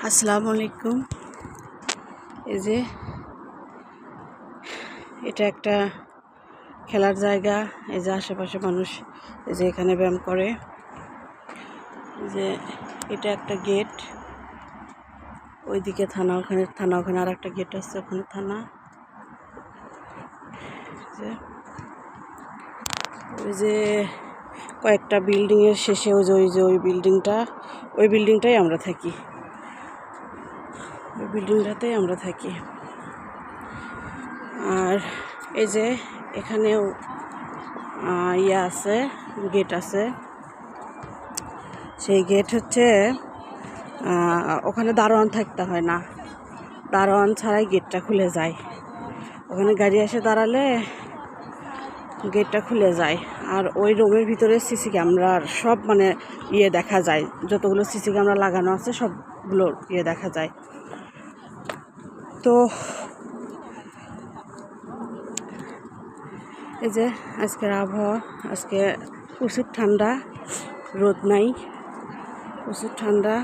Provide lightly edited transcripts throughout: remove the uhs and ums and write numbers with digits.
আসসালামু আলাইকুম। এই যে এটা একটা খেলার জায়গা। এই যে আশেপাশে মানুষ এই যে এখানে ব্যায়াম করে। এই যে এটা একটা গেট, ওইদিকে থানা, ওখানে থানা, ওখানে আর একটা গেট আছে, ওখানে থানা। ওই যে কয়েকটা বিল্ডিংয়ের শেষে ওই বিল্ডিংটাই আমরা থাকি, ওই বিল্ডিংটাতেই আমরা থাকি। আর এই যে এখানেও ইয়ে আছে, গেট আছে। সেই গেট হচ্ছে ওখানে দারোয়ান থাকতে হয় না, দারোয়ান ছাড়াই গেটটা খুলে যায়। ওখানে গাড়ি এসে দাঁড়ালে গেটটা খুলে যায়। আর ওই রুমের ভিতরে সিসি ক্যামেরার সব ইয়ে দেখা যায়, যতগুলো সিসি ক্যামেরা লাগানো আছে সবগুলো ইয়ে দেখা যায়। তো এই যে আজকের আবহাওয়া, আজকে প্রচুর ঠান্ডা, রোদ নাই, প্রচুর ঠান্ডা।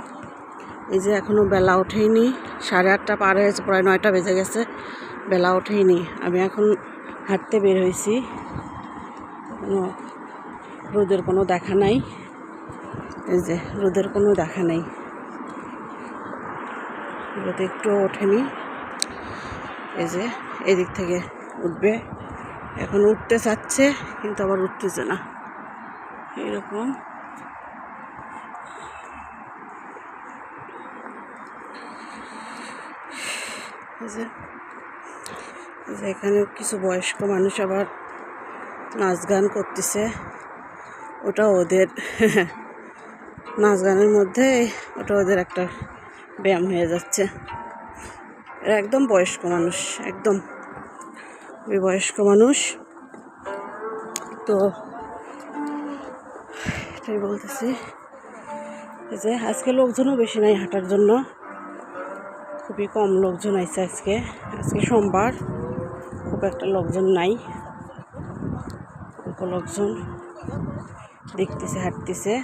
এই যে এখনও বেলা ওঠেইনি, 8:30 পার হয়েছে, প্রায় 9টা বেজে গেছে, বেলা ওঠেইনি। আমি এখন হাঁটতে বের হয়েছি, রোদের কোনো দেখা নাই। এই যে রোদের কোনো দেখা নাই, রোদ একটু ওঠেনি। এই যে এদিক থেকে উঠবে, এখন উঠতে চাচ্ছে কিন্তু আবার উঠতেছে না, এরকম। এখানে কিছু বয়স্ক মানুষ আবার নাচ গান করতেছে, ওটা ওদের নাচ গানের মধ্যে ওটা ওদের একটা ব্যায়াম হয়ে যাচ্ছে। এরা একদম বয়স্ক মানুষ, একদম ওই বয়স্ক মানুষ। তো এটাই বলতেছি যে আজকে লোকজনও বেশি নাই হাঁটার জন্য, খুবই কম লোকজন আছে আজকে সোমবার, খুব একটা লোকজন নাই, অল্প লোকজন দেখতেছে, হাঁটতেছে।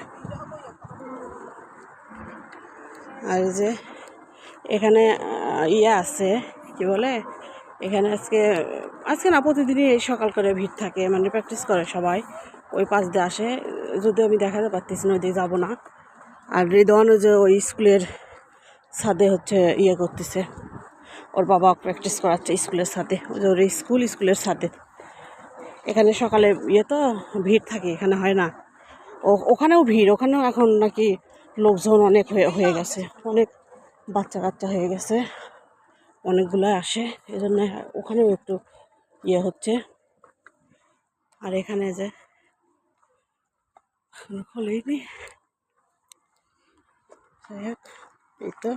আর যে এখানে ইয়ে আছে, কি বলে, এখানে আজকে না প্রতিদিনই এই সকাল করে ভিড় থাকে, প্র্যাকটিস করে সবাই, ওই পাশ দিয়ে আসে। যদিও আমি দেখাতে পারতেছি না, ওই দিয়ে যাবো না। আর রিদওয়ান যে ওই স্কুলের ছাদে হচ্ছে ইয়ে করতেছে, ওর বাবা প্র্যাকটিস করাচ্ছে স্কুলের ছাদে, ওর স্কুলের ছাদে। এখানে সকালে ইয়ে তো ভিড় থাকে, এখানে হয় না। ওখানেও ভিড়, ওখানেও এখন নাকি লোকজন অনেক হয়ে গেছে, অনেক বাচ্চা কাচ্চা হয়ে গেছে, অনেকগুলো আসে, এই জন্য ওখানেও একটু ইয়ে হচ্ছে। আর এখানে যে খোলেনি, এই তো